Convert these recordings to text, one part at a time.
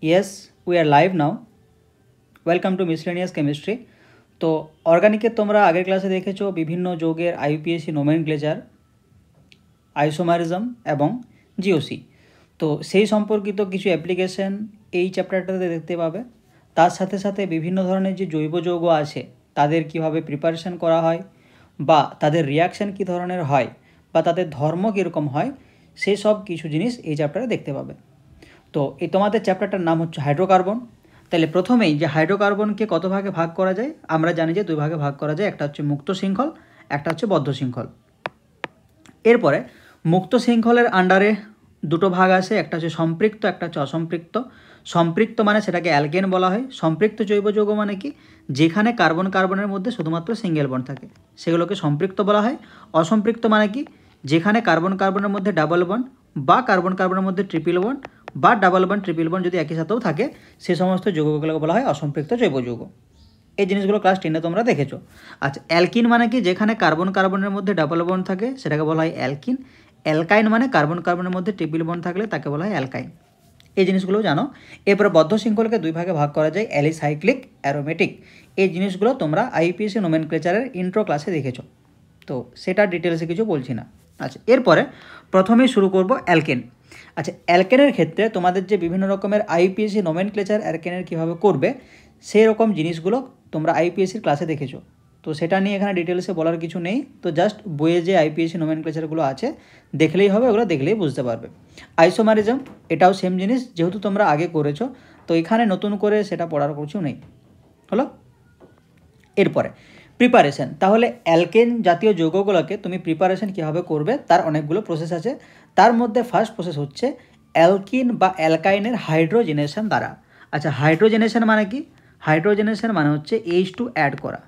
Yes, we are live now. Welcome to Miscellaneous Chemistry. তো অর্গানিকের তোমরা আগের ক্লাসে দেখেছো বিভিন্ন যৌগের আইউপিএসি নোমেনক্লেচার, আইসোমারিজম এবং জিওসি। তো সেই সম্পর্কিত কিছু অ্যাপ্লিকেশন এই চ্যাপ্টারটাতে দেখতে পাবে। তার সাথে সাথে বিভিন্ন ধরনের যে জৈব যৌগ আছে তাদের কিভাবে প্রিপারেশন করা হয় বা তাদের রিয়াকশান কী ধরনের হয় বা তাদের ধর্ম কীরকম হয় সেই সব কিছু জিনিস এই চ্যাপ্টারে দেখতে পাবে। তো এই তোমাদের চ্যাপ্টারটার নাম হচ্ছে হাইড্রোকার্বন। তাহলে প্রথমেই যে হাইড্রোকার্বনকে কত ভাগে ভাগ করা যায় আমরা জানি যে দুই ভাগে ভাগ করা যায়, একটা হচ্ছে মুক্ত শৃঙ্খল, একটা হচ্ছে বদ্ধ শৃঙ্খল। এরপরে মুক্ত শৃঙ্খলের আন্ডারে দুটো ভাগ আছে, একটা হচ্ছে সম্পৃক্ত, একটা হচ্ছে অসম্পৃক্ত। সম্পৃক্ত মানে সেটাকে অ্যালকেন বলা হয়। সম্পৃক্ত জৈব যৌগ মানে কি, যেখানে কার্বন কার্বনের মধ্যে শুধুমাত্র সিঙ্গেল বন্ড থাকে সেগুলোকে সম্পৃক্ত বলা হয়। অসম্পৃক্ত মানে কি, যেখানে কার্বন কার্বনের মধ্যে ডাবল বন্ড বা কার্বন কার্বনের মধ্যে ট্রিপল বন্ড বা ডাবল বন্ড ট্রিপল বন্ড যদি একই সাথেও থাকে সে সমস্ত যৌগগুলোকে বলা হয় অসম্পৃক্ত জৈব যৌগ। এই জিনিসগুলো ক্লাস 10-এ তোমরা দেখেছো। আচ্ছা, অ্যালকিন মানে কি, যেখানে কার্বন কার্বনের মধ্যে ডাবল বন্ড থাকে সেটাকে বলা হয় অ্যালকিন। অ্যালকাইন মানে কার্বন কার্বনের মধ্যে ট্রিপল বন্ড থাকলে তাকে বলা হয় অ্যালকাইন। এই জিনিসগুলো জানো। এরপরে বদ্ধ শৃঙ্খলকে দুই ভাগে ভাগ করা যায়, অ্যালিসাইক্লিক, অ্যারোমেটিক। এই জিনিসগুলো তোমরা আইপিএসি নোমেনক্লেচারের ইন্ট্রো ক্লাসে দেখেছো, তো সেটা ডিটেলসে কিছু বলছি না। আচ্ছা, এরপরে প্রথমেই শুরু করব অ্যালকেন। আচ্ছা, অ্যালকেনের ক্ষেত্রে তোমাদের যে বিভিন্ন রকমের আইপিএসি নোমেনক্লেচার অ্যালকেনের কীভাবে করবে সেই রকম জিনিসগুলো তোমরা আইপিএসির ক্লাসে দেখেছো, তো সেটা নিয়ে এখানে ডিটেলসে বলার কিছু নেই। তো জাস্ট বইয়ে যে আইপিএসি নোমেনক্লেচারগুলো আছে দেখলেই হবে, ওগুলো দেখলেই বুঝতে পারবে। আইসোমারিজম এটাও সেম জিনিস, যেহেতু তোমরা আগে করেছো তো এখানে নতুন করে সেটা পড়ার কিছু নেই, হলো। এরপরে প্রিপারেশন, তাহলে অ্যালকেন জাতীয় যৌগগুলোকে তুমি প্রিপারেশন কীভাবে করবে তার অনেকগুলো প্রসেস আছে। তার মধ্যে ফার্স্ট প্রসেস হচ্ছে অ্যালকিন বা অ্যালকাইনের হাইড্রোজেনেশন দ্বারা। আচ্ছা, হাইড্রোজেনেশন মানে কি, হাইড্রোজেনেশন মানে হচ্ছে H2 অ্যাড করা,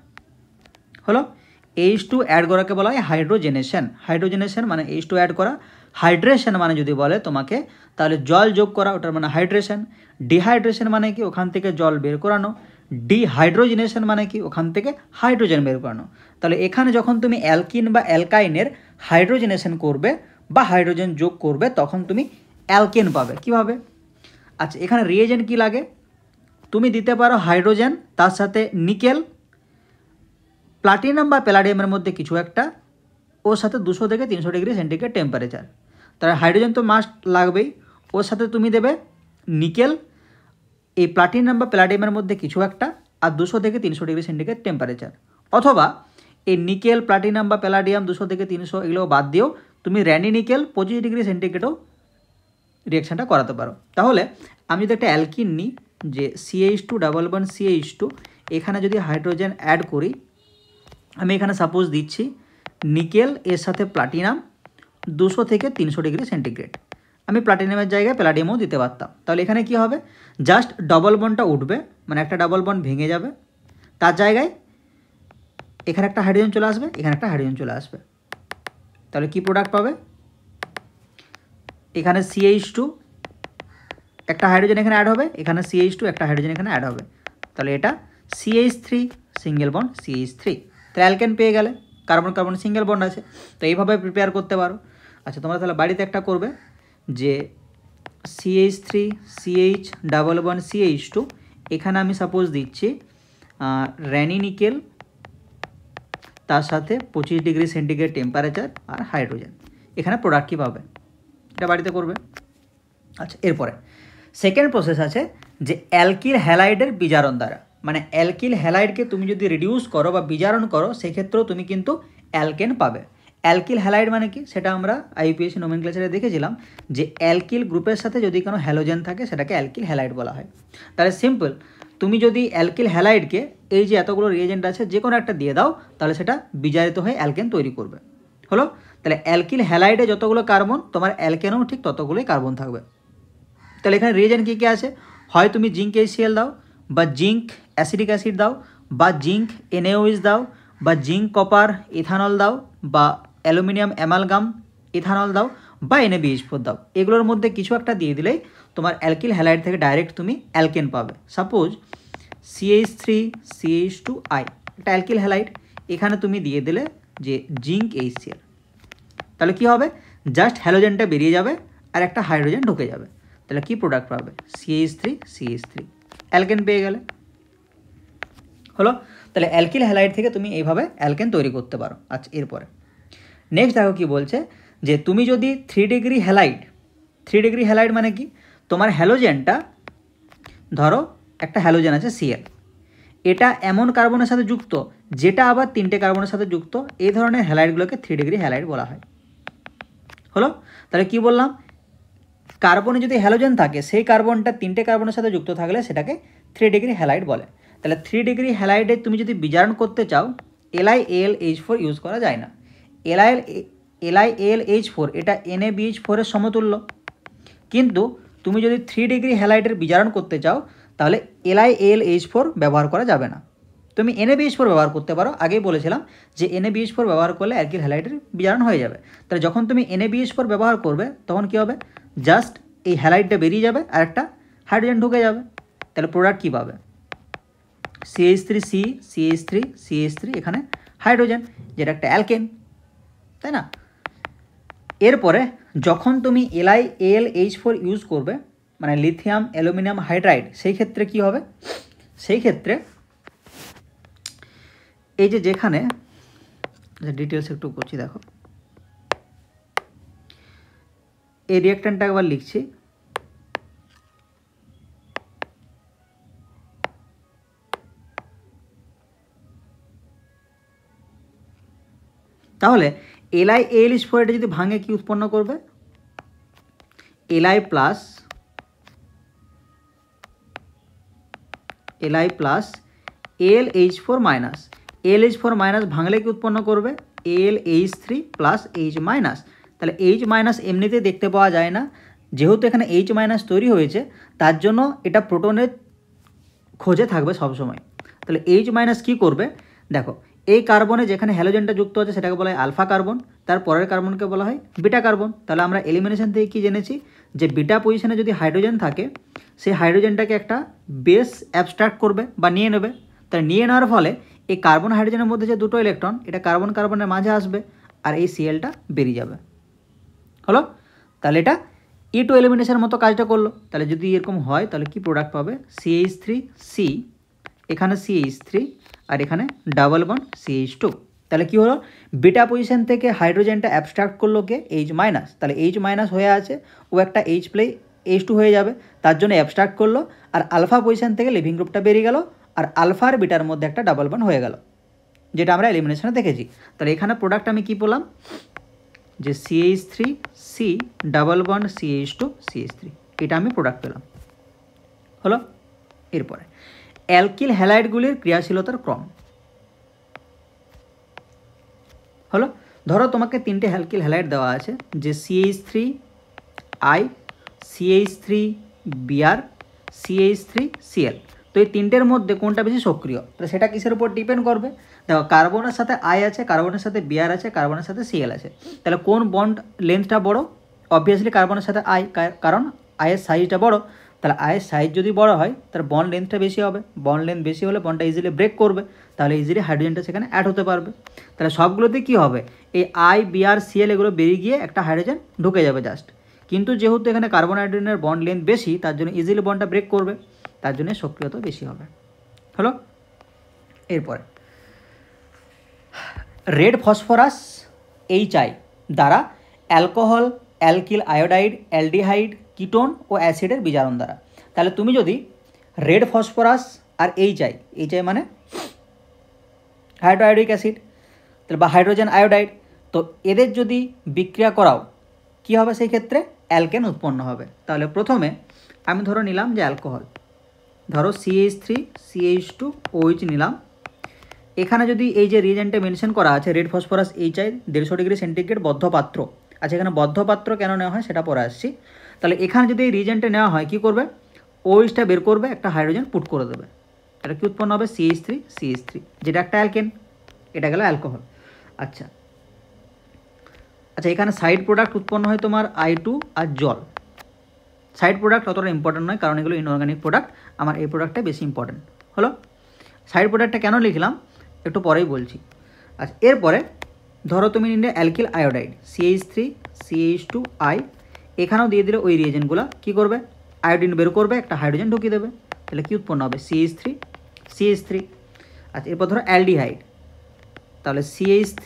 হলো। H2 অ্যাড করাকে বলা হয় হাইড্রোজেনেশন। হাইড্রোজেনেশন মানে H2 অ্যাড করা। হাইড্রেশন মানে যদি বলে তোমাকে তাহলে জল যোগ করা, ওটার মানে হাইড্রেশন। ডিহাইড্রেশন মানে কি, ওখান থেকে জল বের করানো। ডিহাইড্রোজেনেশন মানে কি, ওখান থেকে হাইড্রোজেন বের করানো। তাহলে এখানে যখন তুমি অ্যালকিন বা অ্যালকাইনের হাইড্রোজেনেশন করবে বা হাইড্রোজেন যোগ করবে তখন তুমি অ্যালকেন পাবে। কীভাবে? আচ্ছা, এখানে রিয়েজেন্ট কি লাগে, তুমি দিতে পারো হাইড্রোজেন, তার সাথে নিকেল, প্লাটিনাম বা প্যালাডিয়ামের মধ্যে কিছু একটা, ওর সাথে 200 থেকে 300 ডিগ্রি সেন্টিগ্রেড টেম্পারেচার। তাহলে হাইড্রোজেন তো মাস্ট লাগবেই, ওর সাথে তুমি দেবে নিকেল, এই প্লাটিনাম বা প্যালাডিয়ামের মধ্যে কিছু একটা, আর 200 থেকে 300 ডিগ্রি সেন্টিগ্রেড টেম্পারেচার। অথবা এই নিকেল, প্লাটিনাম বা প্যালাডিয়াম 200 থেকে 300 এগুলো বাদ দিয়েও তুমি র্যানি নিকেল 25 ডিগ্রি সেন্টিগ্রেডেও রিয়াকশানটা করাতে পারো। তাহলে আমি যদি একটা অ্যালকিন নিই, যে CH2 ডাবল বন্ড CH2, এখানে যদি হাইড্রোজেন অ্যাড করি, আমি এখানে সাপোজ দিচ্ছি নিকেল এর সাথে প্লাটিনাম 200 থেকে 300 ডিগ্রি সেন্টিগ্রেড। আমি প্লাটিনামের জায়গায় প্যালাডিয়ামও দিতে পারতাম। তাহলে এখানে কি হবে, জাস্ট ডবল বন্ডটা উঠবে, মানে একটা ডাবল বন্ড ভেঙে যাবে, তার জায়গায় এখানে একটা হাইড্রোজেন চলে আসবে, এখানে একটা হাইড্রোজেন চলে আসবে। তাহলে কি প্রোডাক্ট পাবে, এখানে CH2 একটা হাইড্রোজেন এখানে অ্যাড হবে, এখানে CH2 একটা হাইড্রোজেন এখানে অ্যাড হবে। তাহলে এটা CH3 সিঙ্গেল বন্ড CH3। তাহলে অ্যালকেন পেয়ে গেলে, কার্বন কার্বন সিঙ্গেল বন্ড আছে। তো এইভাবে প্রিপেয়ার করতে পারো। আচ্ছা, তোমরা তাহলে বাড়িতে একটা করবে, যে CH3 CH double bond CH2, এখানে আমি সাপোজ দিচ্ছি র্যানি নিকেল, তার সাথে 25 ডিগ্রি সেন্টিগ্রেড টেম্পারেচার আর হাইড্রোজেন। এখানে প্রোডাক্ট কী পাবে, এটা বাড়িতে করবে। আচ্ছা, এরপরে সেকেন্ড প্রসেস আছে যে অ্যালকিল হ্যালাইডের বিজারণ দ্বারা। মানে অ্যালকিল হ্যালাইডকে তুমি যদি রিডিউস করো বা বিজারণ করো সেক্ষেত্রেও তুমি কিন্তু অ্যালকেন পাবে। অ্যালকিল হ্যালাইড মানে কি, সেটা আমরা আইপিএসি নোমেনক্লেচারে দেখেছিলাম, যে অ্যালকিল গ্রুপের সাথে যদি কোনো হ্যালোজেন থাকে সেটাকে অ্যালকিল হ্যালাইড বলা হয়। তাহলে সিম্পল, তুমি যদি অ্যালকিল হ্যালাইডকে এই যে এতগুলো রিয়েজেন্ট আছে যে কোনো একটা দিয়ে দাও, তাহলে সেটা বিজারিত হয়ে অ্যালকেন তৈরি করবে, হলো। তাহলে অ্যালকিল হ্যালাইডে যতগুলো কার্বন, তোমার অ্যালকেনেও ঠিক ততগুলোই কার্বন থাকবে। তাহলে এখানে রিয়েজেন্ট কী কী আছে, হয় তুমি জিঙ্ক HCl দাও, বা জিঙ্ক অ্যাসিডিক অ্যাসিড দাও, বা জিঙ্ক NaOH দাও, বা জিঙ্ক কপার ইথানল দাও, বা অ্যালুমিনিয়াম অ্যামালগাম ইথানল দাও, বা NaBH4 দাও। এগুলোর মধ্যে কিছু একটা দিয়ে দিলেই তোমার অ্যালকিল হ্যালাইড থেকে ডাইরেক্ট তুমি অ্যালকেন পাবে। সাপোজ CH3CH2I একটা অ্যালকিল হ্যালাইড, এখানে তুমি দিয়ে দিলে যে জিঙ্ক HCl, তাহলে কি হবে, জাস্ট হ্যালোজেনটা বেরিয়ে যাবে আর একটা হাইড্রোজেন ঢুকে যাবে। তাহলে কি প্রোডাক্ট পাবে, CH3 অ্যালকেন পেয়ে গেলে। হলো, তাহলে অ্যালকিল হ্যালাইড থেকে তুমি এইভাবে অ্যালকেন তৈরি করতে পারো। আচ্ছা, এরপরে নেক্সট দেখো কি বলছে, যে তুমি যদি 3 ডিগ্রি হ্যালাইড মানে কি, তোমার হ্যালোজেনটা ধরো একটা হ্যালোজেন আছে Cl, এটা এমন কার্বনের সাথে যুক্ত যেটা আবার 3টে কার্বনের সাথে যুক্ত, এই ধরনের হ্যালাইডগুলোকে 3 ডিগ্রি হ্যালাইড বলা হয়। হলো, তাহলে কি বললাম, কার্বনে যদি হ্যালোজেন থাকে সেই কার্বনটা 3টে কার্বনের সাথে যুক্ত থাকলে সেটাকে 3 ডিগ্রি হ্যালাইড বলে। তাহলে 3 ডিগ্রি হ্যালাইডে তুমি যদি বিজারণ করতে চাও LiAlH4 ইউজ করা যায় না। LiAlH4 এটা NaBH4 এর সমতুল্য, কিন্তু তুমি যদি 3 ডিগ্রি হ্যালাইডের বিজারণ করতে চাও তাহলে LiAlH4 ব্যবহার করা যাবে না, তুমি NaBH4 ব্যবহার করতে পারো। আগেই বলেছিলাম যে NaBH4 ব্যবহার করলে অ্যালকিল হ্যালাইডের বিজারণ হয়ে যাবে। তাহলে যখন তুমি NaBH4 ব্যবহার করবে তখন কী হবে, জাস্ট এই হ্যালাইডটা বেরিয়ে যাবে আর একটা হাইড্রোজেন ঢুকে যাবে। তাহলে প্রোডাক্ট কী পাবে, CH3C CH3 এখানে হাইড্রোজেন, যেটা একটা অ্যালকেন, তাই না। এরপরে যখন তুমি LiAlH4 ইউজ করবে, মানে লিথিয়াম অ্যালুমিনিয়াম হাইড্রাইড, সেই ক্ষেত্রে কি হবে, সেই ক্ষেত্রে এই যে যেখানে ডিটেলস একটু করছি দেখো, এই রিঅ্যাকট্যান্টটা একবার লিখছি, তাহলে LiAlH4 এটা যদি ভাঙে কি উৎপন্ন করবে, Li plus AlH4 minus, AlH4 minus ভাঙলে কি উৎপন্ন করবে, AlH3 প্লাস H মাইনাস। তাহলে H মাইনাস এমনিতেই দেখতে পাওয়া যায় না, যেহেতু এখানে H মাইনাস তৈরি হয়েছে তার জন্য এটা প্রোটনের খোঁজে থাকবে সবসময়। তাহলে H মাইনাস কী করবে, দেখো এই কার্বনে যেখানে হ্যালোজেনটা যুক্ত আছে সেটাকে বলা হয় আলফা কার্বন, তার পরের কার্বনকে বলা হয় বিটা কার্বন। তাহলে আমরা এলিমিনেশন থেকে কী জেনেছি, যে বিটা পজিশনে যদি হাইড্রোজেন থাকে সেই হাইড্রোজেনটাকে একটা বেস অ্যাবস্ট্রাক্ট করবে বা নিয়ে নেবে। তাহলে নিয়ে নেওয়ার ফলে এই কার্বন হাইড্রোজেনের মধ্যে যে দুটো ইলেকট্রন, এটা কার্বন কার্বনের মাঝে আসবে আর এই Clটা বেরিয়ে যাবে। হলো, তাহলে এটা E2 এলিমিনেশনের মতো কাজটা করলো। তাহলে যদি এরকম হয় তাহলে কি প্রোডাক্ট পাবে, CH3C, এখানে CH3 আর এখানে ডাবল বন্ড CH2। তাহলে কি হলো, বিটা পজিশন থেকে হাইড্রোজেনটা অ্যাবস্ট্রাক্ট করলো কে, H মাইনাস, তাহলে H মাইনাস হয়ে আছে, ও একটা H প্লাস H2 হয়ে যাবে, তার জন্য অ্যাবস্ট্রাক্ট করলো, আর আলফা পজিশন থেকে লিভিং গ্রুপটা বেরিয়ে গেল, আর আলফা আর বিটার মধ্যে একটা ডাবল বন্ড হয়ে গেল, যেটা আমরা এলিমিনেশনে দেখেছি। তাহলে এখানে প্রোডাক্ট আমি কি বললাম, যে CH3C double bond CH2 CH3, এটা আমি প্রোডাক্ট পেলাম। হলো, এরপরে অ্যালকিল হ্যালাইডগুলির ক্রিয়াশীলতার ক্রম। হলো, ধরো তোমাকে 3টে অ্যালকিল হ্যালাইড দেওয়া আছে, যে CH3I CH3Br CH3Cl। তো এই 3টের মধ্যে কোনটা বেশি সক্রিয়, তাহলে সেটা কিসের উপর ডিপেন্ড করবে, দেখো কার্বনের সাথে I আছে, কার্বনের সাথে Br আছে, কার্বনের সাথে Cl আছে, তাহলে কোন বন্ড লেন্থটা বড়, অবভিয়াসলি কার্বনের সাথে I, কারণ I এর সাইজটা বড়। তাহলে I এর সাইজ যদি বড় হয় তাহলে বন্ড লেন্থটা বেশি হবে, বন্ড লেন্থ বেশি হলে বন্ডটা ইজিলি ব্রেক করবে, তাহলে ইজিলি হাইড্রোজেনটা সেখানে অ্যাড হতে পারবে। তাহলে সবগুলোতে কী হবে, এই I Br Cl এগুলো বেরিয়ে গিয়ে একটা হাইড্রোজেন ঢুকে যাবে জাস্ট, কিন্তু যেহেতু এখানে কার্বন হাইড্রোজেনের বন্ড লেন্থ বেশি তার জন্য ইজিলি বন্ডটা ব্রেক করবে, তার জন্য সক্রিয়তা বেশি হবে। হলো, এরপরে রেড ফসফরাস HI দ্বারা alcohol, alkyl iodide, aldehyde, ketone ও অ্যাসিডের বিজারণ দ্বারা। তাহলে তুমি যদি রেড ফসফরাস আর HI মানে হাইড্রোআয়োডিক অ্যাসিড, তাহলে বা হাইড্রোজেন আয়োডাইড, তো এদের যদি বিক্রিয়া করাও কি হবে, সেই ক্ষেত্রে অ্যালকেন উৎপন্ন হবে। তাহলে প্রথমে আমি ধরো নিলাম যে অ্যালকোহল, ধরো CH3CH2OH নিলাম, এখানে যদি এই যে রিয়েজেন্টে মেনশন করা আছে red phosphorus HI 150 degree centigrade বদ্ধ পাত্র, আচ্ছা এখানে বদ্ধ পাত্র কেন নেওয়া হয় সেটা পরে আসছি। তাহলে এখানে যদি এই রিয়েজেন্টে নেওয়া হয় কি করবে, OHটা বের করবে, একটা হাইড্রোজেন পুট করে দেবে, এটা কি উৎপন্ন হবে, CH3 যেটা একটা অ্যালকেন, এটা গেল অ্যালকোহল। আচ্ছা, এখানে সাইড প্রোডাক্ট উৎপন্ন হয় তোমার I2 আর জল। সাইড প্রোডাক্ট অতটা ইম্পর্টেন্ট নয়, কারণ এগুলো ইনঅর্গানিক প্রোডাক্ট, আমার এই প্রোডাক্টটা বেশি ইম্পর্টেন্ট। হলো, সাইড প্রোডাক্টটা কেন লিখলাম একটু পরেই বলছি। আচ্ছা, এরপরে ধরো তুমি নিলে অ্যালকিল আয়োডাইড CH3CH2I, এখানেও দিয়ে দিলে ওই রিয়েজেন্টগুলো কী করবে, আয়োডিন বের করবে, একটা হাইড্রোজেন ঢুকিয়ে দেবে, তাহলে কী উৎপন্ন হবে? CH3। আচ্ছা, এরপর ধরো অ্যালডিহাইড, তাহলে CH3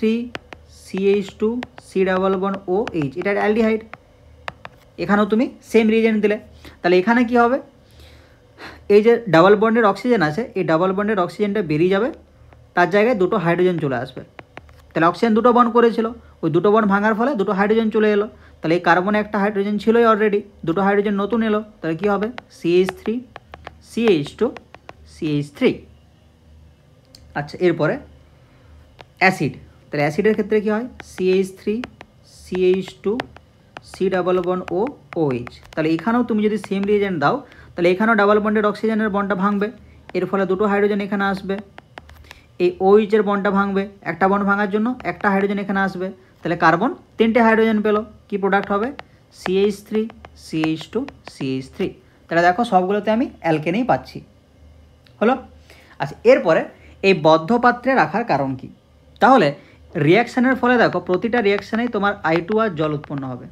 CH2 C++OH, এটা অ্যালডিহাইড। এখানেও তুমি সেম রিয়েজেন্ট দিলে, তাহলে এখানে কি হবে? এই যে ডাবল বন্ডের অক্সিজেন আছে, এই ডাবল বন্ডের অক্সিজেনটা বেরিয়ে যাবে, তার জায়গায় দুটো হাইড্রোজেন চলে আসবে। তাহলে অক্সিজেন দুটো বন্ড করেছিল, ওই দুটো বন্ড ভাঙার ফলে দুটো হাইড্রোজেন চলে এলো। তাহলে এই কার্বনে একটা হাইড্রোজেন ছিলই অলরেডি, দুটো হাইড্রোজেন নতুন এলো, তাহলে কী হবে? CH3 CH2 CH3। আচ্ছা, এরপরে অ্যাসিড, তাহলে অ্যাসিডের ক্ষেত্রে কী হয়? CH3 CH2 C++OH। তাহলে এখানেও তুমি যদি সেম রিয়েজেন্ট দাও, তাহলে এখানেও ডাবল বন্ডের অক্সিজেনের বন্ডটা ভাঙবে, এর ফলে দুটো হাইড্রোজেন এখানে আসবে। এই OH এর বন্ডটা ভাঙবে, একটা বন্ড ভাঙার জন্য একটা হাইড্রোজেন এখানে আসবে, তাহলে কার্বন তিনটে হাইড্রোজেন পেলো। কি প্রোডাক্ট হবে? CH3 CH2 CH3। তাহলে দেখো সবগুলোতে আমি অ্যালকেনেই পাচ্ছি, হলো। আচ্ছা, এরপরে এই বদ্ধ পাত্রে রাখার কারণ কি? তাহলে রিয়াকশানের ফলে দেখো প্রতিটা রিয়াকশানেই তোমার I2R জল উৎপন্ন হবে,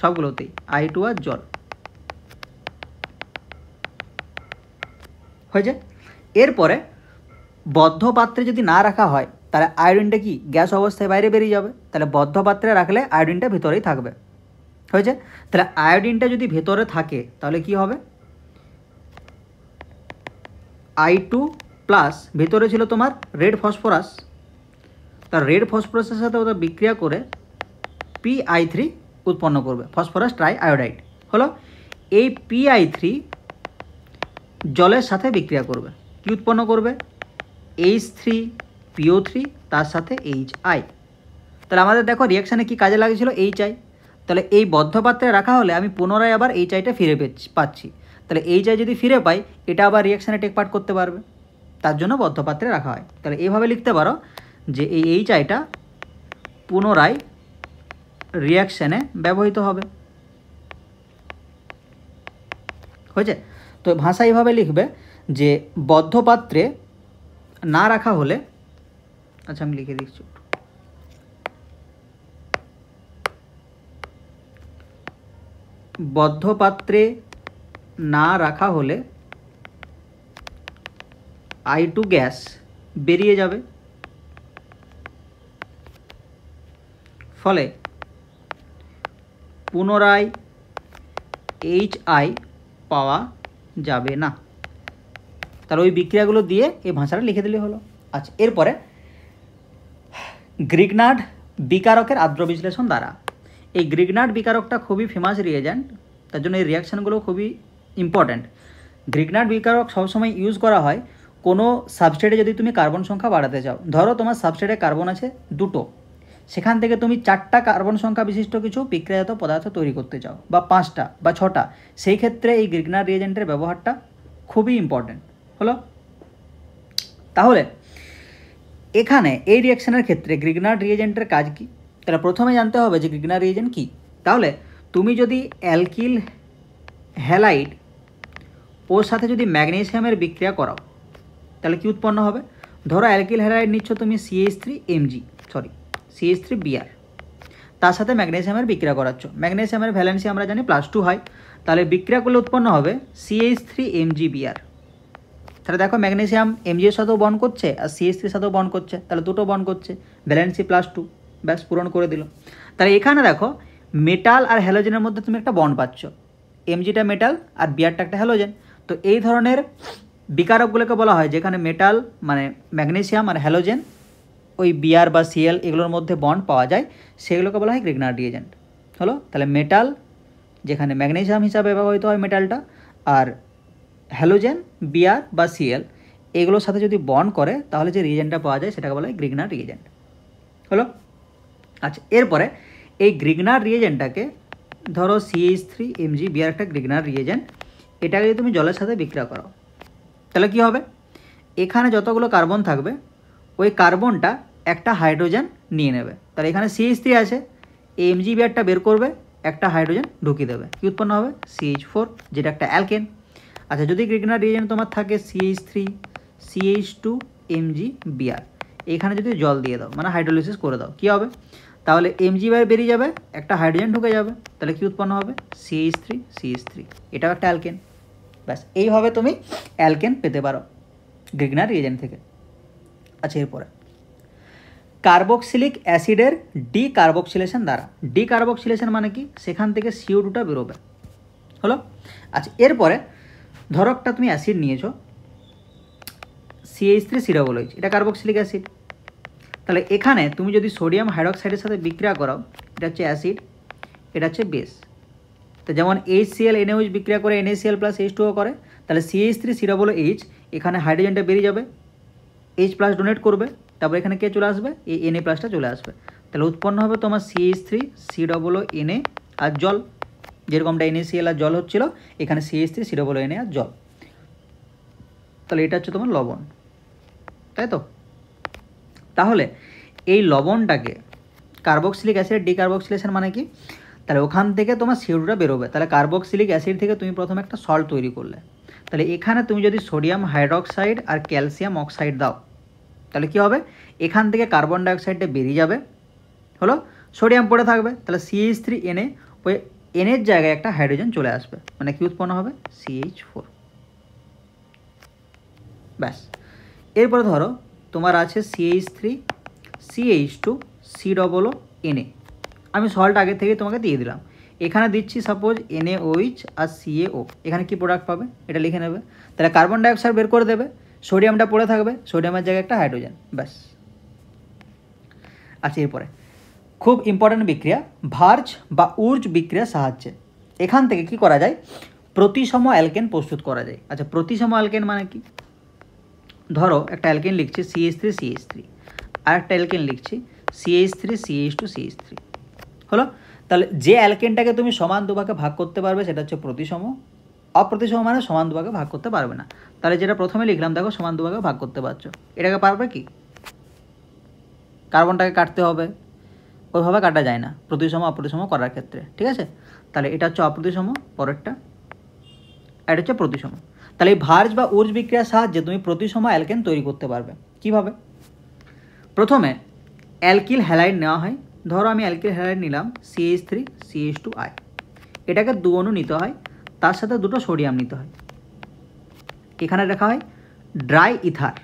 সবগুলোতেই I2R জল হয়েছে। এরপরে বদ্ধ পাত্রে যদি না রাখা হয়, তাহলে আয়োডিনটা কি গ্যাস অবস্থায় বাইরে বেরিয়ে যাবে, তাহলে বদ্ধ পাত্রে রাখলে আয়োডিনটা ভেতরেই থাকবে, হয়েছে। তাহলে আয়োডিনটা যদি ভেতরে থাকে, তাহলে কি হবে? I2+, ভেতরে ছিল তোমার রেড ফসফরাস, তার রেড ফসফরাসের সাথে ওটা বিক্রিয়া করে Pi3 উৎপন্ন করবে, ফসফরাস ট্রাই আয়োডাইড, হলো। এই Pi3 জলের সাথে বিক্রিয়া করবে, কি উৎপন্ন করবে? H3PO3, তার সাথে HI। তাহলে আমাদের দেখো রিয়াকশানে কি কাজে লাগেছিল? HI। তাহলে এই বদ্ধ পাত্রে রাখা হলে আমি পুনরায় আবার HIটা ফিরে পাচ্ছি, তাহলে HI যদি ফিরে পাই, এটা আবার রিয়াকশানে টেক পার্ট করতে পারবে, তার জন্য বদ্ধ পাত্রে রাখা হয়। তাহলে এইভাবে লিখতে পারো যে এই HIটা পুনরায় রিয়াকশানে ব্যবহৃত হবে, হয়েছে। তো ভাষা এইভাবে লিখবে যে বদ্ধ পাত্রে না রাখা হলে, আচ্ছা আমি লিখে দিচ্ছি, বদ্ধ পাত্রে না রাখা হলে I2 গ্যাস বেরিয়ে যাবে, ফলে পুনরায় HI পাওয়া যাবে না। তাহলে ওই বিক্রিয়াগুলো দিয়ে এই ভাষাটা লিখে দিলে হলো। আচ্ছা, এরপরে গ্রিগনার্ড বিকারকের আদ্র বিশ্লেষণ দ্বারা, এই গ্রিগনার্ড বিকারকটা খুবই ফেমাস রিয়েজেন্ট, তার জন্য এই রিয়াকশানগুলো খুবই ইম্পর্ট্যান্ট। গ্রিগনার্ড বিকারক সবসময় ইউজ করা হয় কোনো সাবস্ট্রেটে যদি তুমি কার্বন সংখ্যা বাড়াতে চাও। ধরো তোমার সাবস্ট্রেটে কার্বন আছে 2টো, সেখান থেকে তুমি 4টা কার্বন সংখ্যা বিশিষ্ট কিছু বিক্রিয়াজাত পদার্থ তৈরি করতে চাও, বা 5টা বা 6টা, সেই ক্ষেত্রে এই গ্রিগনার্ড রিয়েজেন্টের ব্যবহারটা খুবই ইম্পর্ট্যান্ট, হলো। তাহলে এখানে এই রিয়াকশানের ক্ষেত্রে গ্রিগনার্ড রিয়েজেন্টের কাজ কি? তাহলে প্রথমে জানতে হবে যে গ্রিগনার্ড রিয়েজেন্ট কী। তাহলে তুমি যদি অ্যালকিল হ্যালাইড ওর সাথে যদি ম্যাগনেসিয়ামের বিক্রিয়া করাও, তাহলে কি উৎপন্ন হবে? ধরো অ্যালকিল হ্যালাইড নিচ্ছ তুমি CH3Br, তার সাথে ম্যাগনেসিয়ামের বিক্রিয়া করাচ্ছ, ম্যাগনেসিয়ামের ভ্যালেন্সি আমরা জানি +2 হয়, তাহলে বিক্রিয়া করলে উৎপন্ন হবে CH3MgBr। তাহলে দেখো ম্যাগনেসিয়াম Mg এর সাথেও বন্ড করছে আর CH3 এর সাথেও বন্ড করছে, তাহলে দুটো বন্ড করছে, ভ্যালেন্সি +2, ব্যাস পূরণ করে দিল। তাহলে এখানে দেখো মেটাল আর হ্যালোজেনের মধ্যে তুমি একটা বন্ড পাচ্ছ, Mgটা মেটাল আর Brটা একটা হ্যালোজেন। তো এই ধরনের বিকারকগুলোকে বলা হয় যেখানে মেটাল মানে ম্যাগনেসিয়াম আর হ্যালোজেন ওই Br বা Cl এগুলোর মধ্যে বন্ড পাওয়া যায়, সেগুলোকে বলা হয় গ্রিগনার্ড রিয়েজেন্ট, হলো। তাহলে মেটাল যেখানে ম্যাগনেসিয়াম হিসাবে ব্যবহৃত হয় মেটালটা, আর হ্যালোজেন Br বা Cl এগুলোর সাথে যদি বন্ড করে, তাহলে যে রিয়েজেন্টটা পাওয়া যায় সেটাকে বলা হয় গ্রিগনার্ড রিয়েজেন্ট, হলো। আচ্ছা, এরপরে এই গ্রিগনার্ড রিয়েজেন্টটাকে ধরো CH3MgBr একটা গ্রিগনার্ড রিয়েজেন্ট, এটাকে যদি তুমি জলের সাথে বিক্রিয়া করো, তাহলে কি হবে? এখানে যতগুলো কার্বন থাকবে ওই কার্বনটা একটা হাইড্রোজেন নিয়ে নেবে, তাহলে এখানে CH3 আছে, এই MgBrটা বের করবে, একটা হাইড্রোজেন ঢুকিয়ে দেবে, কি উৎপন্ন হবে? CH4, যেটা একটা অ্যালকেন। আচ্ছা, যদি গ্রিগনার্ড রিয়েজেন্ট তোমার থাকে CH3 CH2MgBr, এখানে যদি জল দিয়ে দাও মানে হাইড্রোলিসিস করে দাও, কি হবে? তাহলে এমজি বাইরে বেরিয়ে যাবে, একটা হাইড্রোজেন ঢুকে যাবে, তাহলে কি উৎপন্ন হবে? CH3, এটাও একটা অ্যালকেন। ব্যাস, এইভাবে তুমি অ্যালকেন পেতে পারো গ্রিগনার রিয়েজেন্ট থেকে। আচ্ছা, এরপরে কার্বক্সিলিক অ্যাসিডের ডিকার্বক্সিলেশন দ্বারা। ডিকার্বক্সিলেশন মানে কি? সেখান থেকে CO2টা বেরোবে। হলো? আচ্ছা, এরপরে ধরো একটা তুমি অ্যাসিড নিয়েছো CH3COOH, এটা কার্বক্সিলিক অ্যাসিড। তাহলে এখানে তুমি যদি সোডিয়াম হাইড্রক্সাইডের সাথে বিক্রিয়া করাও, এটা হচ্ছে অ্যাসিড, এটা হচ্ছে বেস। তো যেমন HCl NaOH বিক্রিয়া করে NaCl + H2O করে, তাহলে CH3COOH এখানে হাইড্রোজেনটা বেরিয়ে যাবে, H+ ডোনেট করবে, তারপর এখানে কে চলে আসবে? এই Na+টা চলে আসবে। তাহলে উৎপন্ন হবে তোমার CH3COONA আর জল, যেরকমটা NaCl আর জল হচ্ছিল, এখানে CH3COONA আর জল। তাহলে এটা হচ্ছে তোমার লবণ, তাই তো? তাহলে এই লবণটাকে কার্বক্সিলিক অ্যাসিড ডিকার্বক্সিলেশন মানে কি? তাহলে ওখান থেকে তোমার CO2টা বেরোবে। তাহলে কার্বক্সিলিক অ্যাসিড থেকে তুমি প্রথমে একটা সল্ট তৈরি করলে, তাহলে এখানে তুমি যদি সোডিয়াম হাইড্রক্সাইড আর ক্যালসিয়াম অক্সাইড দাও, তাহলে কি হবে? এখান থেকে কার্বন ডাইঅক্সাইডটা বেরিয়ে যাবে, হলো? সোডিয়াম পড়ে থাকবে, তাহলে CH3Na, ওই এনের জায়গায় একটা হাইড্রোজেন চলে আসবে, মানে কি উৎপন্ন হবে? CH4। ব্যাস, এরপরে ধরো তোমার আছে CH3CH2COONA। আমি সল্ট আগে থেকে তোমাকে দিয়ে দিলাম, এখানে দিচ্ছি সাপোজ NaOH আর CaO। এখানে কি প্রোডাক্ট পাবে? এটা লিখে নেবে। তাহলে কার্বন ডাইঅক্সাইড বের করে দেবে, সোডিয়ামটা পড়ে থাকবে, সোডিয়ামের জায়গায় একটা হাইড্রোজেন, ব্যাস। আচ্ছা, এরপরে খুব ইম্পর্ট্যান্ট বিক্রিয়া, ভার্জ বা উর্জ বিক্রিয়ার সাহায্যে এখান থেকে কি করা যায়? প্রতিসম অ্যালকেন প্রস্তুত করা যায়। আচ্ছা, প্রতিসম অ্যালকেন মানে কি? ধরো একটা অ্যালকেন লিখছি CH3CH3, আর একটা অ্যালকেন লিখছি CH3CH2CH3, হলো? তাহলে যে অ্যালকেনটাকে তুমি সমান দুভাগে ভাগ করতে পারবে সেটা হচ্ছে প্রতিসম। অপ্রতিসম মানে সমান দুভাগে ভাগ করতে পারবে না। তাহলে যেটা প্রথমে লিখলাম দেখো, সমান দুভাগে ভাগ করতে পারছো, এটাকে পারবে কি? কার্বনটাকে কাটতে হবে, ওইভাবে কাটা যায় না প্রতিসম অপ্রতিসম করার ক্ষেত্রে, ঠিক আছে? তাহলে এটা হচ্ছে অপ্রতিসম, পরেরটা, এটা হচ্ছে প্রতিসম। তাহলে এই ভার্জ বা উর্জ বিক্রিয়ার সাহায্যে তুমি প্রতিসম অ্যালকেন তৈরি করতে পারবে। কিভাবে? প্রথমে অ্যালকিল হ্যালাইড নেওয়া হয়। ধরো আমি অ্যালকিল হ্যালাইড নিলাম CH3CH2I, এটাকে 2 অণু নিতে হয়, তার সাথে 2টো সোডিয়াম নিতে হয়। এখানে রাখা হয় ড্রাই ইথার।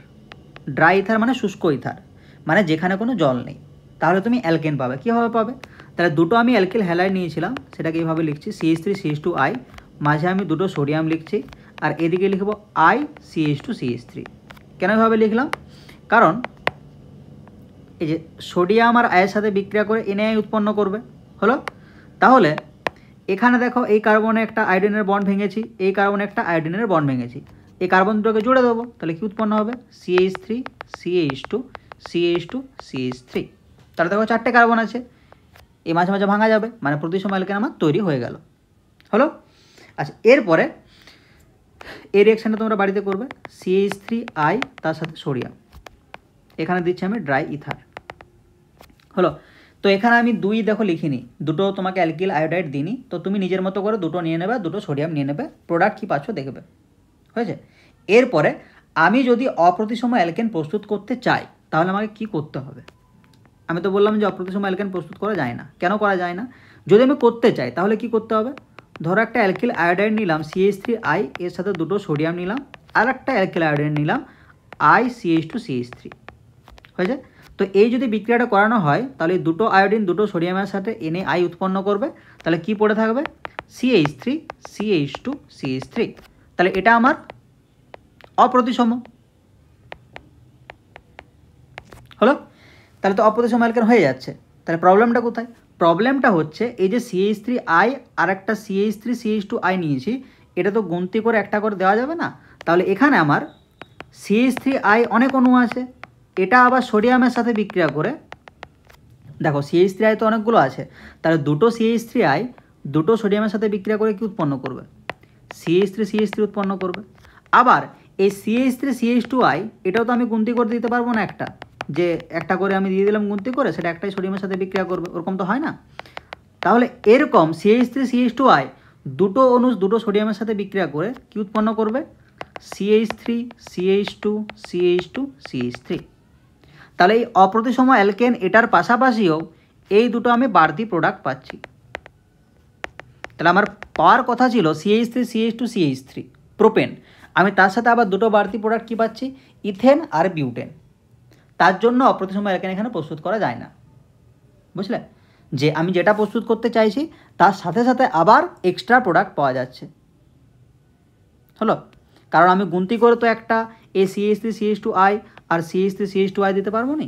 ড্রাই ইথার মানে শুষ্ক ইথার, মানে যেখানে কোনো জল নেই। তাহলে তুমি অ্যালকেন পাবে। কীভাবে পাবে? তাহলে 2টো আমি অ্যালকিল হ্যালাইড নিয়েছিলাম, সেটাকে এইভাবে লিখছি CH3CH2I, মাঝে আমি 2টো সোডিয়াম লিখছি, আর এদিকে লিখব ICH2CH3। কেন এভাবে লিখলাম? কারণ এই যে সোডিয়াম আর আয়ের সাথে বিক্রিয়া করে NaI উৎপন্ন করবে, হলো? তাহলে এখানে দেখো, এই কার্বনে একটা আয়োডিনের বন্ড ভেঙেছি, এই কার্বনে একটা আয়োডিনের বন্ড ভেঙেছি, এই কার্বন দুটোকে জুড়ে দেবো, তাহলে কি উৎপন্ন হবে? CH3CH2CH2CH3। তাহলে দেখো 4টে কার্বন আছে, এই মাঝে মাঝে ভাঙা যাবে, মানে প্রতিসম অ্যালকেন আমার তৈরি হয়ে গেল, হলো? আচ্ছা, এরপরে এই রিঅ্যাকশানটা তোমরা বাড়িতে করবে। CH3I তার সাথে সোডিয়াম, এখানে দিচ্ছি আমি ড্রাই ইথার, হলো? তো এখানে আমি 2 দেখো লিখিনি, 2টো তোমাকে অ্যালকিল আয়োডাইড দিইনি, তো তুমি নিজের মতো করে 2টো নিয়ে নেবে, 2টো সোডিয়াম নিয়ে নেবে, প্রোডাক্ট কী পাচ্ছ দেখবে, হয়েছে? এরপরে আমি যদি অপ্রতিসম অ্যালকেন প্রস্তুত করতে চাই, তাহলে আমাকে কি করতে হবে? আমি তো বললাম যে অপ্রতিসম অ্যালকেন প্রস্তুত করা যায় না। কেন করা যায় না? যদি আমি করতে চাই তাহলে কি করতে হবে? ধরো একটা অ্যালকিল আয়োডাইড নিলাম CH3I, এর সাথে 2টো সোডিয়াম নিলাম, আর একটা অ্যালকিল আয়োডাইড নিলাম ICH2CH3, হয়েছে? তো এই যদি বিক্রিয়াটা করানো হয়, তাহলে 2টো আয়োডিন 2টো সোডিয়ামের সাথে NaI উৎপন্ন করবে, তাহলে কি পড়ে থাকবে? CH3CH2CH3। তাহলে এটা আমার অপ্রতিসম, হলো? তাহলে তো অপ্রতিসম অ্যালকেন হয়ে যাচ্ছে। তাহলে প্রবলেমটা কোথায়? প্রবলেমটা হচ্ছে এই যে CH3I আর একটা CH3CH2I নিয়েছি, এটা তো গুনতি করে একটা করে দেওয়া যাবে না। তাহলে এখানে আমার CH3I অনেক অণু আছে, এটা আবার সোডিয়ামের সাথে বিক্রিয়া করে, দেখো CH3I তো অনেকগুলো আছে, তাহলে 2টো CH3I 2টো সোডিয়ামের সাথে বিক্রিয়া করে কি উৎপন্ন করবে? CH3CH3 উৎপন্ন করবে। আবার এই CH3CH2I এটাও তো আমি গুনতি করে দিতে পারবো না, একটা যে একটা করে আমি দিয়ে দিলাম গুনতি করে, সেটা একটাই সোডিয়ামের সাথে বিক্রিয়া করবে, ওরকম তো হয় না। তাহলে এরকম CH3CH2I 2টো অণু 2টো সোডিয়ামের সাথে বিক্রিয়া করে কি উৎপন্ন করবে? CH3CH2CH2CH3। তাহলে এই অপ্রতিসম অ্যালকেন এটার পাশাপাশিও এই দুটো আমি বাড়তি প্রোডাক্ট পাচ্ছি। তাহলে আমার পাওয়ার কথা ছিল CH3 CH2 CH3 প্রোপেন, আমি তার সাথে আবার দুটো বাড়তি প্রোডাক্ট কী পাচ্ছি, ইথেন আর বিউটেন। তার জন্য অপ্রতিসম অ্যালকেন এখানে প্রস্তুত করা যায় না। বুঝলে, যে আমি যেটা প্রস্তুত করতে চাইছি তার সাথে সাথে আবার এক্সট্রা প্রোডাক্ট পাওয়া যাচ্ছে। হলো, কারণ আমি গুনতি করে তো একটা এই CH3 CH2I আর CH3 CH2I দিতে পারবো নি।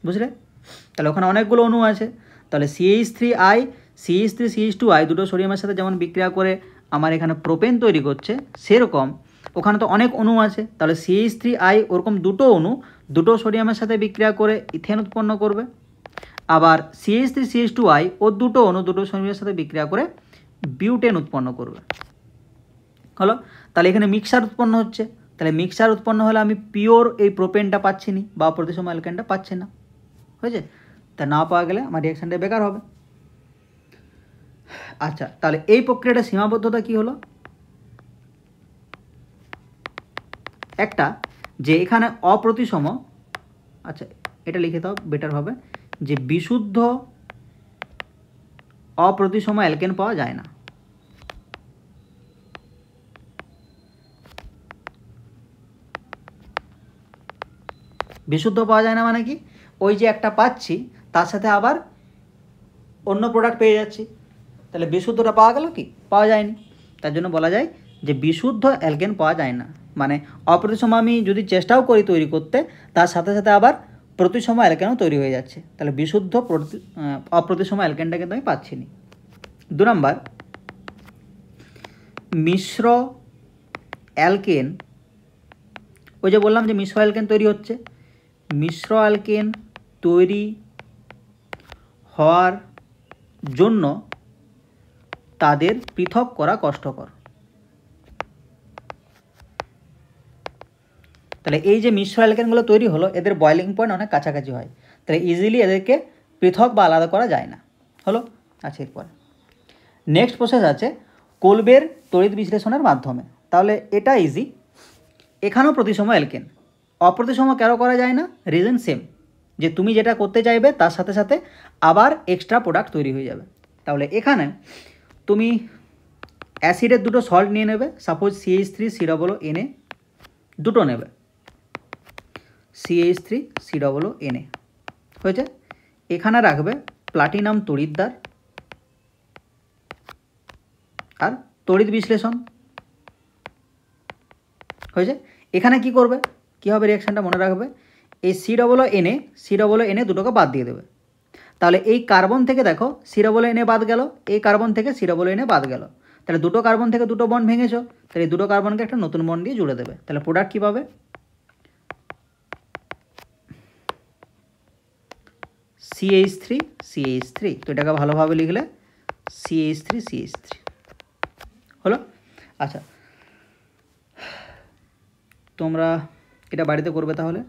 বুঝলে, তাহলে ওখানে অনেকগুলো অণু আছে। তাহলে CH3I CH3 CH2I দুটো সোডিয়ামের সাথে যেমন বিক্রিয়া করে আমার এখানে প্রোপেন তৈরি করছে, সেরকম ওখানে তো অনেক অণু আছে। তাহলে CH3I ওরকম দুটো অণু দুটো সোডিয়ামের সাথে বিক্রিয়া করে ইথেন উৎপন্ন করবে, আবার CH3 CH2I ওর দুটো অণু দুটো সোডিয়ামের সাথে বিক্রিয়া করে বিউটেন উৎপন্ন করবে। হলো, তাহলে এখানে মিক্সার উৎপন্ন হচ্ছে। তাহলে মিক্সার উৎপন্ন হলে আমি পিওর এই প্রোপেনটা পাচ্ছি না বা অপ্রতিসম অ্যালকেনটা পাচ্ছি না। হয়েছে, তা না পাওয়া গেলে আমার রিয়াকশানটা বেকার হবে। আচ্ছা, তাহলে এই প্রক্রিয়াটা সীমাবদ্ধতা কি হলো, একটা যে এখানে অপ্রতিসম, আচ্ছা এটা লিখে দাও বেটার হবে, যে বিশুদ্ধ অপ্রতিসম অ্যালকেন পাওয়া যায় না। বিশুদ্ধ পাওয়া যায় না মানে কি, ওই যে একটা পাচ্ছি তার সাথে আবার অন্য প্রোডাক্ট পেয়ে যাচ্ছি, তাহলে বিশুদ্ধটা পাওয়া গেল কি, পাওয়া যায়নি। তার জন্য বলা যায় যে বিশুদ্ধ অ্যালকেন পাওয়া যায় না, মানে অপ্রতিসম আমি যদি চেষ্টাও করি তৈরি করতে তার সাথে সাথে আবার প্রতিসম অ্যালকেনও তৈরি হয়ে যাচ্ছে, তাহলে বিশুদ্ধ অপ্রতিসম অ্যালকেনটা কিন্তু আমি পাচ্ছি না। 2 নম্বর, মিশ্র অ্যালকেন, ওই যে বললাম যে মিশ্র অ্যালকেন তৈরি হচ্ছে, মিশ্র অ্যালকেন তৈরি হওয়ার জন্য তাদের পৃথক করা কষ্টকর। তাহলে এই যে মিশ্র অ্যালকেনগুলো তৈরি হলো এদের বয়লিং পয়েন্ট অনেক কাছাকাছি হয়, তাহলে ইজিলি এদেরকে পৃথক বা আলাদা করা যায় না। হলো, আচ্ছা এরপর নেক্সট প্রসেস আছে কোলবের তড়িৎ বিশ্লেষণের মাধ্যমে। তাহলে এটা ইজি, এখানেও প্রতিসম অ্যালকেন, অপ্রতিসম কেন করা যায় না, রিজন সেম, যে তুমি যেটা করতে চাইবে তার সাথে সাথে আবার এক্সট্রা প্রোডাক্ট তৈরি হয়ে যাবে। তাহলে এখানে তুমি অ্যাসিডের দুটো সল্ট নিয়ে নেবে, সাপোজ CH3COONA দুটো নেবে, CH3COONA হয়েছে। এখানে রাখবে প্লাটিনাম তড়িৎদ্বার আর তড়িৎ বিশ্লেষণ হয়েছে। এখানে কি করবে, কী হবে রিয়াকশানটা মনে রাখবে, এই COONA দুটোকে বাদ দিয়ে দেবে। তাহলে এই কার্বন থেকে দেখো COONA বাদ গেল, এই কার্বন থেকে COONA বাদ গেল, তাহলে দুটো কার্বন থেকে দুটো বন্ড ভেঙেছো, তাহলে এই দুটো কার্বনকে একটা নতুন বন্ড দিয়ে জুড়ে দেবে। তাহলে প্রোডাক্ট কী পাবে, CH3CH3, তো এটাকে ভালোভাবে লিখলে CH3CH3 হলো। আচ্ছা, তোমরা এটা বাড়িতে করবে তাহলে,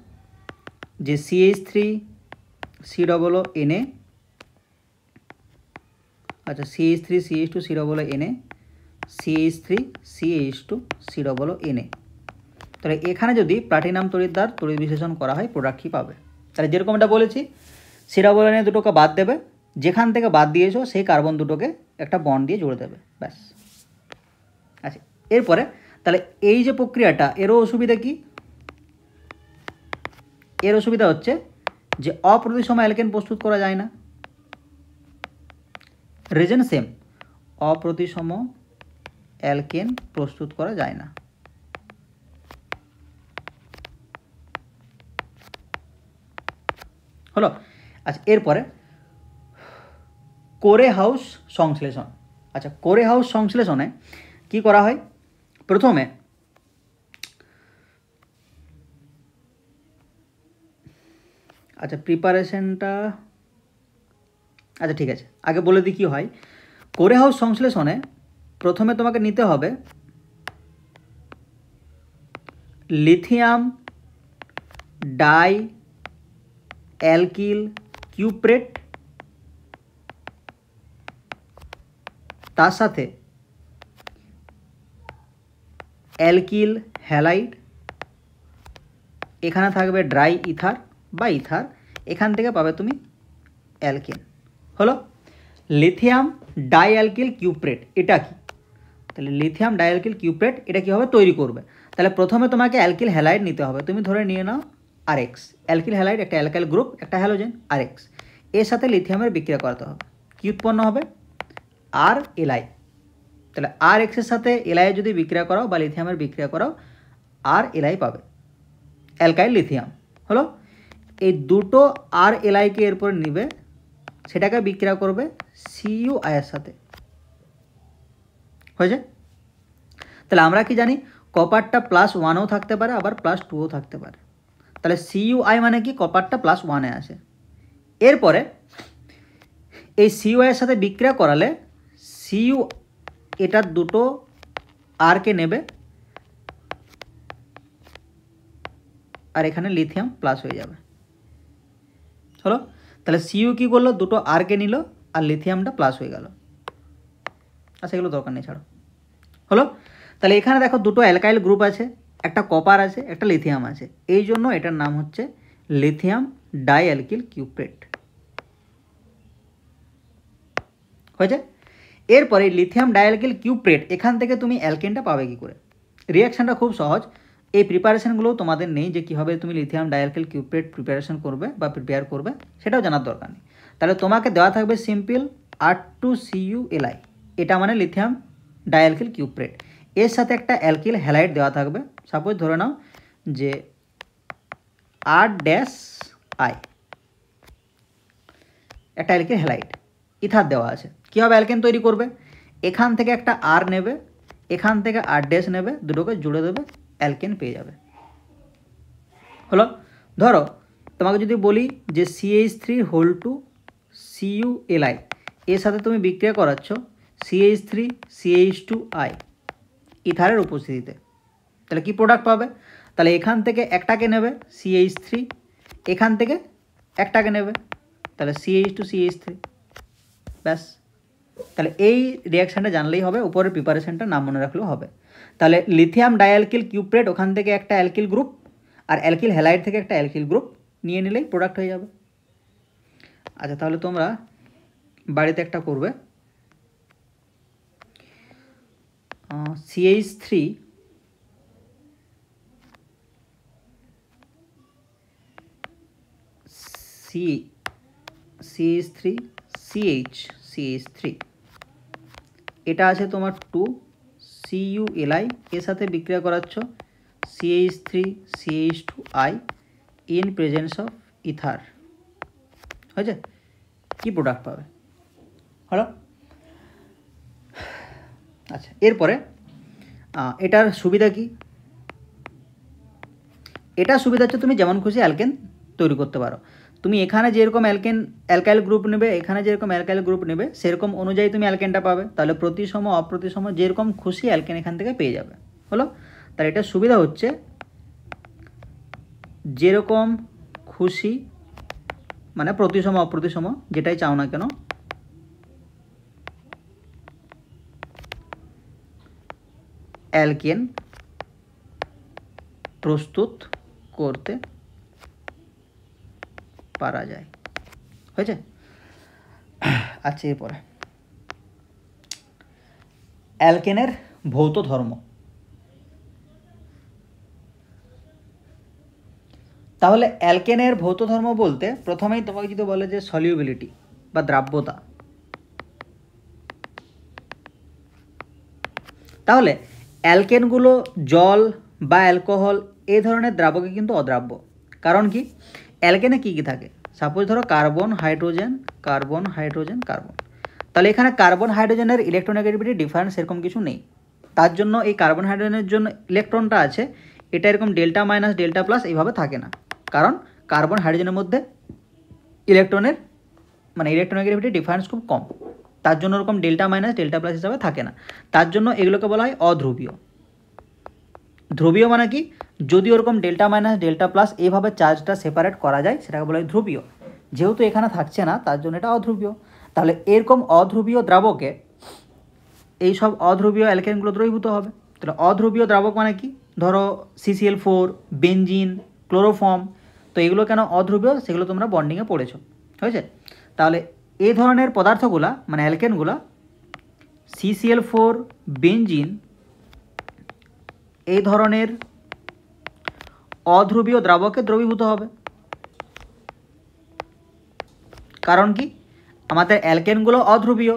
যে CH3COONA, আচ্ছা CH3CH2COONA, CH3CH2COONA, তাহলে এখানে যদি প্লাটিনাম তড়িৎদ্বার তড়িৎ বিশ্লেষণ করা হয় প্রোডাক্ট কী পাবে। তাহলে যেরকম এটা বলেছি COONA দুটোকে বাদ দেবে, যেখান থেকে বাদ দিয়েছো সেই কার্বন দুটোকে একটা বন্ড দিয়ে জুড়ে দেবে, ব্যাস। আচ্ছা, এরপরে তাহলে এই যে প্রক্রিয়াটা এরও অসুবিধা কি, এর অসুবিধা হচ্ছে যে অপ্রতিসম অ্যালকেন প্রস্তুত করা যায় না, রিজন সেম, অপ্রতিসম অ্যালকেন প্রস্তুত করা যায় না। হলো, আচ্ছা এরপরে কোরে হাউস সংশ্লেষণ। আচ্ছা, কোরে হাউস সংশ্লেষণে কি করা হয়, প্রথমে আচ্ছা প্রিপারেশনটা, আচ্ছা ঠিক আছে আগে বলে দিই কী হয়। কোরে হাউস সংশ্লেষণে প্রথমে তোমাকে নিতে হবে লিথিয়াম ডাই অ্যালকিল কিউপ্রেট, তার সাথে অ্যালকিল হ্যালাইড, এখানে থাকবে ড্রাই ইথার বা ইথার, এখান থেকে পাবে তুমি অ্যালকেন হলো। লিথিয়াম ডাইঅ্যালকিল কিউপ্রেট এটা কি? তাহলে লিথিয়াম ডাইঅ্যালকিল কিউপ্রেট এটা কীভাবে তৈরি করবে? তাহলে প্রথমে তোমাকে অ্যালকিল হ্যালাইড নিতে হবে। তুমি ধরে নিয়ে নাও RX, অ্যালকিল হ্যালাইড একটা অ্যালকাইল গ্রুপ, একটা হ্যালোজেন RX, এর সাথে লিথিয়ামের বিক্রিয়া করাতে হবে। কী উৎপন্ন হবে? RLi। তাহলে RX এর সাথে Li যদি বিক্রিয়া করাও বা লিথিয়ামের বিক্রিয়া করাও RLi পাবে, অ্যালকাইল লিথিয়াম হলো। এই দুটো RLiকে এরপর নিবে, সেটাকে বিক্রিয়া করবে CuI এর সাথে, হয়েছে? তাহলে আমরা কি জানি কপারটা +1ও থাকতে পারে আবার +2ও থাকতে পারে। তাহলে CuI মানে কি? কপারটা +1-এ আসে। এরপরে এই CuI এর সাথে বিক্রিয়া করালে Cu এটার দুটো আরকে নেবে আর এখানে লিথিয়াম প্লাস হয়ে যাবে, হলো। তাহলে Cu কি করলো? দুটো আরকে নিল আর লিথিয়ামটা প্লাস হয়ে গেল। আচ্ছা এগুলো দরকার নেই, ছাড়ো, হলো। তাহলে এখানে দেখো দুটো অ্যালকাইল গ্রুপ আছে, একটা কপার আছে, একটা লিথিয়াম আছে, এই জন্য এটার নাম হচ্ছে লিথিয়াম ডাইঅ্যালকিল কিউপ্রেট, হয়েছে? এরপরে লিথিয়াম ডাইঅ্যালকিল কিউপ্রেট এখান থেকে তুমি অ্যালকেনটা পাবে কী করে? রিয়াকশানটা খুব সহজ। এই প্রিপারেশানগুলোও তোমাদের নেই যে কীভাবে তুমি লিথিয়াম ডাইঅ্যালকিল কিউপ্রেট প্রিপারেশন করবে বা প্রিপেয়ার করবে, সেটাও জানার দরকার নেই। তাহলে তোমাকে দেওয়া থাকবে সিম্পল R2CuLi, এটা মানে লিথিয়াম ডাইঅ্যালকিল কিউপ্রেট, এর সাথে একটা অ্যালকিল হ্যালাইড দেওয়া থাকবে। সাপোজ ধরে নাও যে R-I, একটা অ্যালকিল হ্যালাইড ইথার দেওয়া আছে। কীভাবে অ্যালকেন তৈরি করবে? এখান থেকে একটা R নেবে, এখান থেকে R- নেবে, দুটোকে জুড়ে দেবে, অ্যালকেন পেয়ে যাবে, হলো। ধরো তোমাকে যদি বলি যে CH3(2)CuLi এর সাথে তুমি বিক্রিয়া করাচ্ছ CH3CH2I ইথারের উপস্থিতিতে, তাহলে কি প্রোডাক্ট পাবে? তাহলে এখান থেকে একটাকে নেবে CH3, এখান থেকে একটাকে নেবে, তাহলে CH2CH3, ব্যাস। তাহলে এই রিয়াকশানটা জানলেই হবে, উপরের প্রিপারেশনটা নাম মনে রাখলেও হবে। তাহলে লিথিয়াম ডাইঅ্যালকিল কিউপ্রেট ওখান থেকে একটা অ্যালকিল গ্রুপ আর অ্যালকিল হ্যালাইড থেকে একটা অ্যালকিল গ্রুপ নিয়ে নিলেই প্রোডাক্ট হয়ে যাবে। আচ্ছা তাহলে তোমরা বাড়িতে একটা করবে, CH3 এটা আছে তোমার 2CuLi, এর সাথে বিক্রিয়া করাচ্ছ CH3CH2I in presence of ether, হয়েছে? কি প্রোডাক্ট পাবে, হলো। আচ্ছা এরপরে এটার সুবিধা কি? এটার সুবিধা হচ্ছে তুমি যেমন খুশি অ্যালকেন তৈরি করতে পারো। তুমি এখানে যেরকম অ্যালকাইল গ্রুপ নেবে, এখানে যেরকম অ্যালকাইল গ্রুপ নেবে, সেরকম অনুযায়ী তুমি অ্যালকেনটা পাবে। তাহলে প্রতিসম অপ্রতিসম যেরকম খুশি অ্যালকেন এখান থেকে পেয়ে যাবে, হলো। তাহলে এটার সুবিধা হচ্ছে যেরকম খুশি, মানে প্রতিসম অপ্রতিসম যেটাই চাও না কেন, অ্যালকেন প্রস্তুত করতে পারা যায়, হয়েছে? আচ্ছা এরপরে অ্যালকেনের ভৌত ধর্ম। তাহলে অ্যালকেনের ভৌত ধর্ম বলতে প্রথমেই তোমাকে যদি বলে যে সলিউবিলিটি বা দ্রাব্যতা, তাহলে অ্যালকেনগুলো জল বা অ্যালকোহল এই ধরনের দ্রাবকে কিন্তু অদ্রাব্য। কারণ কি? অ্যালকেনে কী কী থাকে? সাপোজ ধরো carbon hydrogen carbon hydrogen carbon, তাহলে এখানে কার্বন হাইড্রোজেনের ইলেকট্রোনেগেটিভিটি ডিফারেন্স এরকম কিছু নেই। তার জন্য এই কার্বন হাইড্রোজেনের জন্য ইলেকট্রনটা আছে এটা এরকম ডেল্টা মাইনাস ডেল্টা প্লাস এইভাবে থাকে না, কারণ কার্বন হাইড্রোজেনের মধ্যে ইলেকট্রনের মানে ইলেকট্রোনেগেটিভিটি ডিফারেন্স খুব কম, তার জন্য ওরকম ডেল্টা মাইনাস ডেল্টা প্লাস হিসাবে থাকে না। তার জন্য এগুলোকে বলা হয় অধ্রুবীয়। ধ্রুবীয় মানে কি? যদি ওরকম ডেল্টা মাইনাস ডেল্টা প্লাস এইভাবে চার্জটা সেপারেট করা যায় সেটাকে বলা হয় ধ্রুবীয়। যেহেতু এখানে থাকছে না তার জন্য এটা অধ্রুবীয়। তাহলে এরকম অধ্রুবীয় দ্রাবকে এই সব অধ্রুবীয় অ্যালকেনগুলো দ্রবীভূত হবে। তাহলে অধ্রুবীয় দ্রাবক মানে কি? ধরো CCl4, বেনজিন, ক্লোরোফর্ম, তো এগুলো কেন অধ্রুবীয় সেগুলো তোমরা বন্ডিংয়ে পড়েছো, হয়েছে? তাহলে এই ধরনের পদার্থগুলা মানে অ্যালকেনগুলা CCl4 বেঞ্জিন এই ধরনের অধ্রুবীয় দ্রাবকে দ্রবীভূত হবে। কারণ কি, আমাদের অ্যালকেনগুলো অধ্রুবীয়,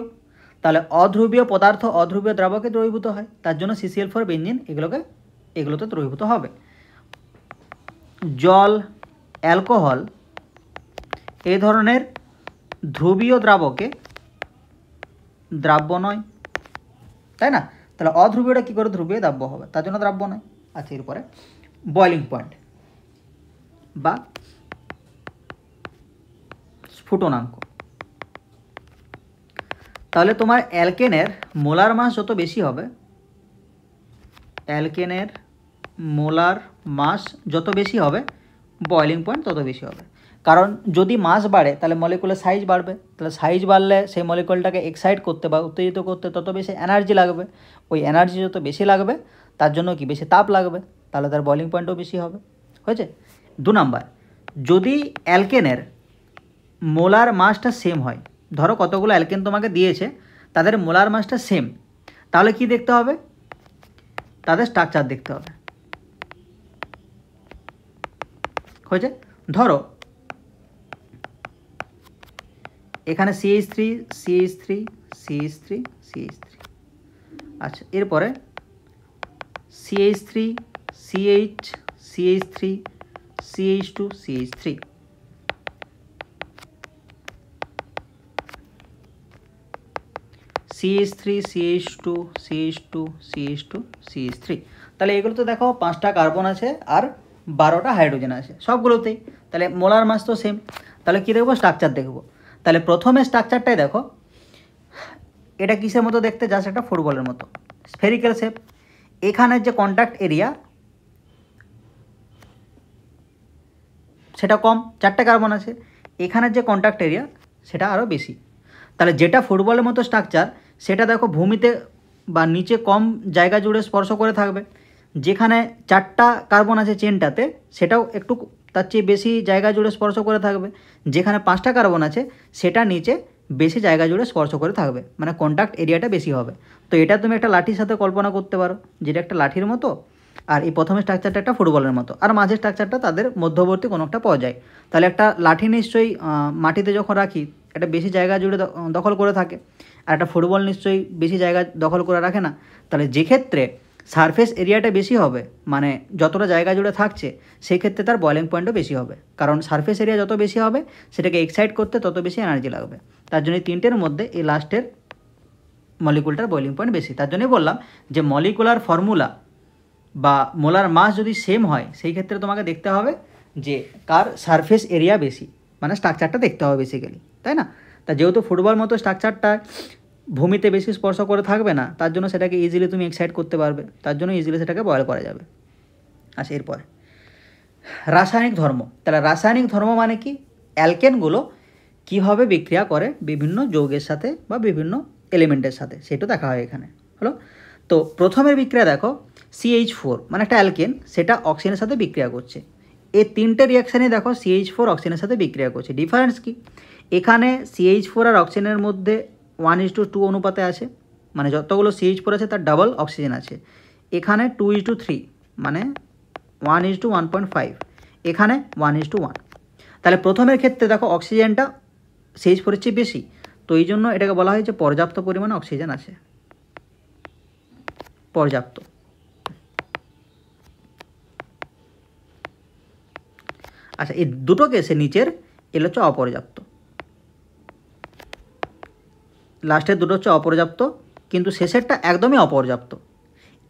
তাহলে অধ্রুবীয় পদার্থ অধ্রুবীয় দ্রাবকে দ্রবীভূত হয়, তার জন্য CCl4 বেঞ্জিন এগুলোতে দ্রবীভূত হবে। জল, অ্যালকোহল এই ধরনের ধ্রুবীয় দ্রাবকে দ্রাব্য নয়, তাই না? তাহলে অধ্রুবীয়টা কী করে ধ্রুবীয় দ্রাব্য হবে, তার জন্য দ্রাব্য নয়। আচ্ছা, এরপরে বয়লিং পয়েন্ট বা স্ফুটনাঙ্ক। তাহলে তোমার অ্যালকেনের মোলার মাস যত বেশি হবে, অ্যালকেনের মোলার মাস যত বেশি হবে বয়লিং পয়েন্ট তত বেশি হবে। কারণ যদি মাস বাড়ে তাহলে মলিকুলের সাইজ বাড়বে, তাহলে সাইজ বাড়লে সেই মলিকুলটাকে এক্সাইট করতে বা উত্তেজিত করতে তত বেশি এনার্জি লাগবে, ওই এনার্জি যত বেশি লাগবে তার জন্য কি বেশি তাপ লাগবে, তাহলে তার বয়লিং পয়েন্টও বেশি হবে। হয়েছে? 2 নাম্বার, যদি অ্যালকেনের মোলার মাসটা সেম হয়, ধরো কতগুলো অ্যালকেন তোমাকে দিয়েছে, তাদের মোলার মাসটা সেম, তাহলে কি দেখতে হবে, তাদের স্ট্রাকচার দেখতে হবে। হয়েছে? ধরো এখানে CH3 CH3 CH3 CH3, আচ্ছা এরপরে CH3 CH CH3 CH2 CH3, CH3 CH2 CH2 CH2 CH3, তাহলে এগুলো তো দেখো 5টা কার্বন আছে আর 12টা হাইড্রোজেন আছে সবগুলোতেই, তাহলে মোলার মাস তো সেম। তাহলে কী দেখবো, স্ট্রাকচার দেখব। তাহলে প্রথমে স্ট্রাকচারটাই দেখো, এটা কিসের মতো দেখতে, জাস্ট একটা ফুটবলের মতো স্ফেরিক্যাল শেপ। এখানের যে কন্ট্যাক্ট এরিয়া সেটা কম, 4টে কার্বন আছে, এখানের যে কন্ট্যাক্ট এরিয়া সেটা আরও বেশি। তাহলে যেটা ফুটবলের মতো স্ট্রাকচার সেটা দেখো ভূমিতে বা নিচে কম জায়গা জুড়ে স্পর্শ করে থাকবে, যেখানে 4টা কার্বন আছে চেনটাতে সেটাও একটু তার চেয়ে বেশি জায়গা জুড়ে স্পর্শ করে থাকবে, যেখানে 5টা কার্বন আছে সেটা নিচে বেশি জায়গা জুড়ে স্পর্শ করে থাকবে, মানে কন্ট্যাক্ট এরিয়াটা বেশি হবে। তো এটা তুমি একটা লাঠির সাথে কল্পনা করতে পারো, যেটা একটা লাঠির মতো, আর এই প্রথমে স্ট্রাকচারটা একটা ফুটবলের মতো, আর মাঝের স্ট্রাকচারটা তাদের মধ্যবর্তী কোনো একটা পাওয়া যায়। তাহলে একটা লাঠি নিশ্চয়ই মাটিতে যখন রাখি এটা বেশি জায়গা জুড়ে দখল করে থাকে, আর একটা ফুটবল নিশ্চয়ই বেশি জায়গা দখল করে রাখে না। তাহলে যে ক্ষেত্রে সারফেস এরিয়াটা বেশি হবে, মানে যতটা জায়গা জুড়ে থাকছে সেই ক্ষেত্রে তার বয়লিং পয়েন্টও বেশি হবে, কারণ সারফেস এরিয়া যত বেশি হবে সেটাকে এক্সাইট করতে তত বেশি এনার্জি লাগবে। তার জন্য 3টের মধ্যে এই লাস্টের মলিকুলটার বয়লিং পয়েন্ট বেশি। তার জন্যই বললাম যে মলিকুলার ফর্মুলা বা মোলার মাস যদি সেম হয় সেই ক্ষেত্রে তোমাকে দেখতে হবে যে কার সারফেস এরিয়া বেশি, মানে স্ট্রাকচারটা দেখতে হবে বেসিক্যালি, তাই না? তা যেহেতু ফুটবল মতো স্ট্রাকচারটা ভূমিতে বেশি স্পর্শ করে থাকবে না, তার জন্য সেটাকে ইজিলি তুমি এক্সাইট করতে পারবে, তার জন্য ইজিলি সেটাকে বয়েল করা যাবে। আচ্ছা, এরপরে রাসায়নিক ধর্ম। তাহলে রাসায়নিক ধর্ম মানে কি, অ্যালকেনগুলো কীভাবে বিক্রিয়া করে বিভিন্ন যৌগের সাথে বা বিভিন্ন এলিমেন্টের সাথে, সেটা দেখা হয় এখানে। হলো, তো প্রথমের বিক্রিয়া দেখো, CH4 মানে একটা অ্যালকেন, সেটা অক্সিজেনের সাথে বিক্রিয়া করছে। এই 3টে রিয়াকশানে দেখো CH4 অক্সিজেনের সাথে বিক্রিয়া করছে। ডিফারেন্স কি, এখানে CH4 আর অক্সিজেনের মধ্যে 1:2 অনুপাতে আছে, মানে যতগুলো CH4 আছে তার ডাবল অক্সিজেন আছে। এখানে 2:3 মানে 1:1.5, এখানে 1:1। তাহলে প্রথমের ক্ষেত্রে দেখো অক্সিজেনটা CH4 এর চেয়ে বেশি, তো এই জন্য এটাকে বলা হয় যে পর্যাপ্ত পরিমাণে অক্সিজেন আছে, পর্যাপ্ত। আচ্ছা, এই দুটো কেসে নিচের এগুলো হচ্ছে অপর্যাপ্ত, লাস্টের দুটো হচ্ছে অপর্যাপ্ত, কিন্তু শেষেরটা একদমই অপর্যাপ্ত।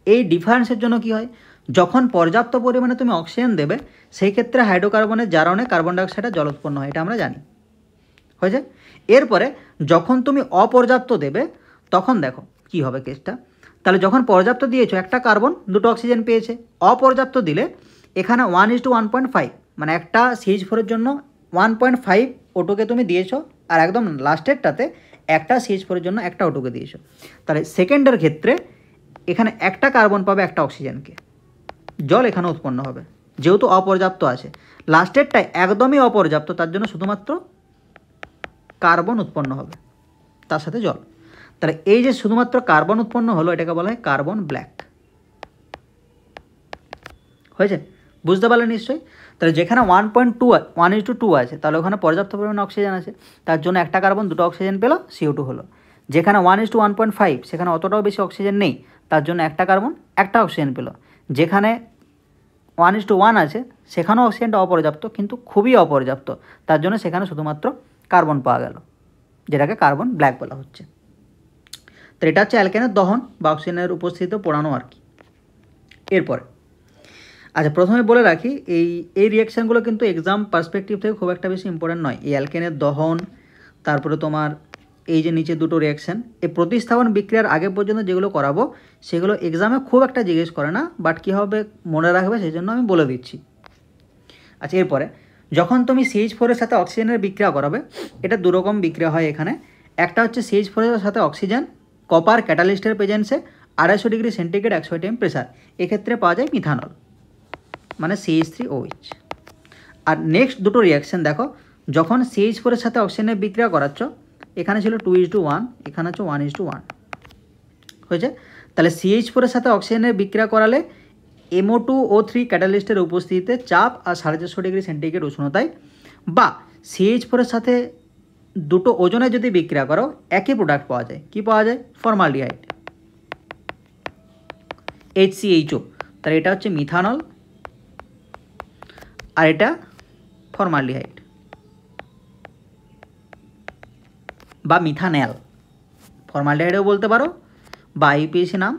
এই ডিফারেন্সের জন্য কি হয়, যখন পর্যাপ্ত পরিমাণে তুমি অক্সিজেন দেবে সেই ক্ষেত্রে হাইড্রোকার্বনের জারণে কার্বন ডাইঅক্সাইডের জল উৎপন্ন হয়, এটা আমরা জানি। হয়েছে? এরপরে যখন তুমি অপর্যাপ্ত দেবে তখন দেখো কি হবে কেসটা। তাহলে যখন পর্যাপ্ত দিয়েছো, একটা কার্বন দুটো অক্সিজেন পেয়েছে, অপর্যাপ্ত দিলে এখানে 1:1.5, মানে একটা CH4 এর জন্য 1.5 O2কে তুমি দিয়েছো, আর একদম লাস্টেরটাতে একটা CH4 এর জন্য একটা O2কে দিয়েছো। তাহলে সেকেন্ডের ক্ষেত্রে এখানে একটা কার্বন পাবে একটা অক্সিজেনকে, জল এখানে উৎপন্ন হবে যেহেতু অপর্যাপ্ত আছে। লাস্টেরটাই একদমই অপর্যাপ্ত, তার জন্য শুধুমাত্র কার্বন উৎপন্ন হবে, তার সাথে জল। তাহলে এই যে শুধুমাত্র কার্বন উৎপন্ন হলো এটাকে বলা হয় কার্বন ব্ল্যাক। হয়েছে? বুঝতে পারলে নিশ্চয়ই। তাহলে যেখানে 1:2 আছে তাহলে ওখানে পর্যাপ্ত পরিমাণে অক্সিজেন আছে, তার জন্য একটা কার্বন দুটো অক্সিজেন পেলো, CO2 হলো। যেখানে 1:1.5 সেখানে অতটাও বেশি অক্সিজেন নেই, তার জন্য একটা কার্বন একটা অক্সিজেন পেলো। যেখানে 1:1 আছে সেখানেও অক্সিজেনটা অপর্যাপ্ত, কিন্তু খুবই অপর্যাপ্ত, তার জন্য সেখানে শুধুমাত্র কার্বন পাওয়া গেল, যেটাকে কার্বন ব্ল্যাক বলা হচ্ছে। তো এটা হচ্ছে অ্যালকেনের দহন বা অক্সিজেনের উপস্থিতিতে পোড়ানো আর কি। এরপরে আচ্ছা, প্রথমে বলে রাখি এই রিয়াকশানগুলো কিন্তু এক্সাম পার্সপেক্টিভ থেকে খুব একটা বেশি ইম্পর্টেন্ট নয়। এই অ্যালকেনের দহন, তারপরে তোমার এই যে নিচে দুটো রিয়াকশান, এই প্রতিস্থাপন বিক্রিয়ার আগে পর্যন্ত যেগুলো করাবো সেগুলো এক্সামে খুব একটা জিজ্ঞেস করে না, বাট কী হবে মনে রাখবে সেই জন্য আমি বলে দিচ্ছি। আচ্ছা, এরপরে যখন তুমি CH4 এর সাথে অক্সিজেনের বিক্রিয়া করাবে, এটা দুরকম বিক্রিয়া হয় এখানে। একটা হচ্ছে CH4 এর সাথে অক্সিজেন কপার ক্যাটালিস্টের প্রেজেন্সে 250 ডিগ্রি সেন্টিগ্রেড 100 atm প্রেসার, এক্ষেত্রে পাওয়া যায় মিথানল, মানে CH3OH। আর নেক্সট দুটো রিয়াকশান দেখো, যখন CH4 এর সাথে অক্সিজেনের বিক্রিয়া করাচ্ছ, এখানে ছিল 2:1, এখানে হচ্ছে 1:1 হয়েছে। তাহলে CH4 এর সাথে অক্সিজেনের বিক্রিয়া করালে MO2O3 ক্যাটালিস্টের উপস্থিতিতে চাপ আর 450 ডিগ্রি সেন্টিগ্রেড উষ্ণতায়, বা CH4 এর সাথে দুটো ওজনে যদি বিক্রিয়া করো একই প্রোডাক্ট পাওয়া যায়। কি পাওয়া যায়? Formaldehyde, HCHO। তাহলে এটা হচ্ছে মিথানল আর এটা ফর্মালডিহাইড বা মিথানেল, ফর্মালডিহাইডও বলতে পারো বা IUPAC নাম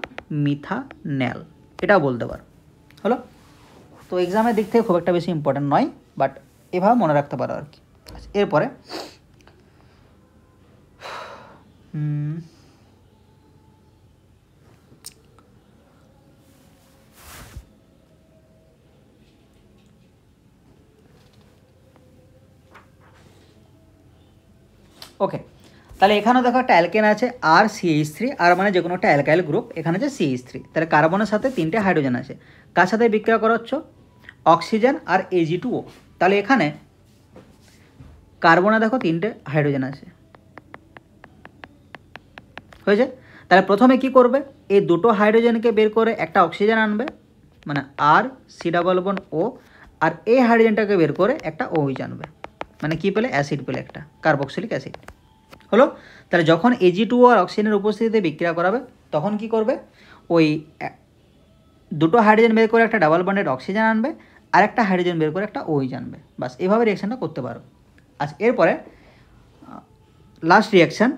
মিথানেল, এটাও বলতে পারো। হলো? তো এক্সামের দিক থেকে খুব একটা বেশি ইম্পর্টেন্ট নয়, বাট এভাবে মনে রাখতে পারো আর কি। আচ্ছা, এরপরে ওকে, তাহলে এখানেও দেখো একটা অ্যালকেন আছে আর CH3, আর মানে যে কোনো একটা অ্যালকাইল গ্রুপ, এখানে আছে CH3। তাহলে কার্বনের সাথে 3টে হাইড্রোজেন আছে, কার সাথে বিক্রিয়া করাচ্ছ? অক্সিজেন আর Ag2O। তাহলে এখানে কার্বনে দেখো 3টে হাইড্রোজেন আছে, হয়েছে। তাহলে প্রথমে কি করবে? এই দুটো হাইড্রোজেনকে বের করে একটা অক্সিজেন আনবে, মানে R(C)O, আর এই হাইড্রোজেনটাকে বের করে একটা OH আনবে, মানে কি পেলে? অ্যাসিড পেলে, একটা কার্বক্সিলিক অ্যাসিড। হলো? তাহলে যখন Ag2O আর অক্সিজেনের উপস্থিতিতে বিক্রিয়া করাবে তখন কি করবে? ওই দুটো হাইড্রোজেন বের করে একটা ডাবল বন্ডেড অক্সিজেন আনবে, আর একটা হাইড্রোজেন বের করে একটা OH আনবে, বাস এভাবে রিয়াকশানটা করতে পারো। আচ্ছা, এরপরে লাস্ট রিয়াকশান,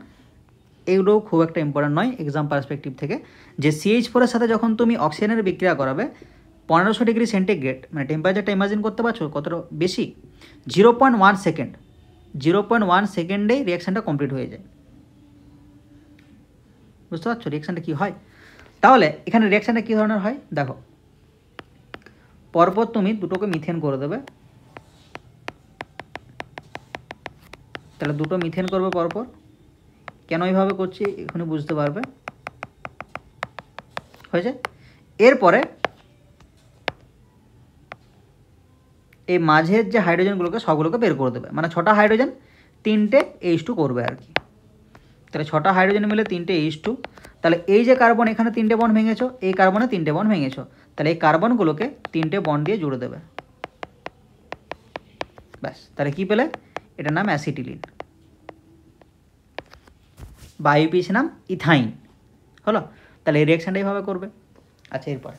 এগুলো খুব একটা ইম্পর্টেন্ট নয় এক্সাম পার্সপেক্টিভ থেকে, যে CH4 এর সাথে যখন তুমি অক্সিজেনের বিক্রিয়া করাবে 1500 ডিগ্রি সেন্টিগ্রেড, মানে টেম্পারেচারটা ইমাজিন করতে পারছো কতটা বেশি? 0.1 সেকেন্ড, 0.1 সেকেন্ডেই রিয়াকশানটা কমপ্লিট হয়ে যায়। বুঝতে পারছো রিয়াকশানটা কী হয়? তাহলে এখানে রিয়াকশানটা কী ধরনের হয় দেখো, পরপর তুমি দুটোকে মিথেন করে দেবে, তাহলে দুটো মিথেন করবে পরপর। কেন এইভাবে করছি এখানে বুঝতে পারবে, হয়েছে। এরপরে এই মাঝের যে হাইড্রোজেনগুলোকে সবগুলোকে বের করে দেবে, মানে 6টা হাইড্রোজেন 3টে H2 করবে আর কি। তাহলে 6টা হাইড্রোজেন মিলে 3টে H2। তাহলে এই যে কার্বন এখানে 3টে বন্ড ভেঙেছো, এই কার্বনে 3টে বন্ড ভেঙেছো, তাহলে এই কার্বনগুলোকে 3টে বন্ড দিয়ে জুড়ে দেবে, ব্যাস। তাহলে কী পেলে? এটার নাম অ্যাসিটিলিন বা IUPAC নাম ইথাইন। হলো? তাহলে এই রিয়াকশানটা এইভাবে করবে। আচ্ছা, এরপর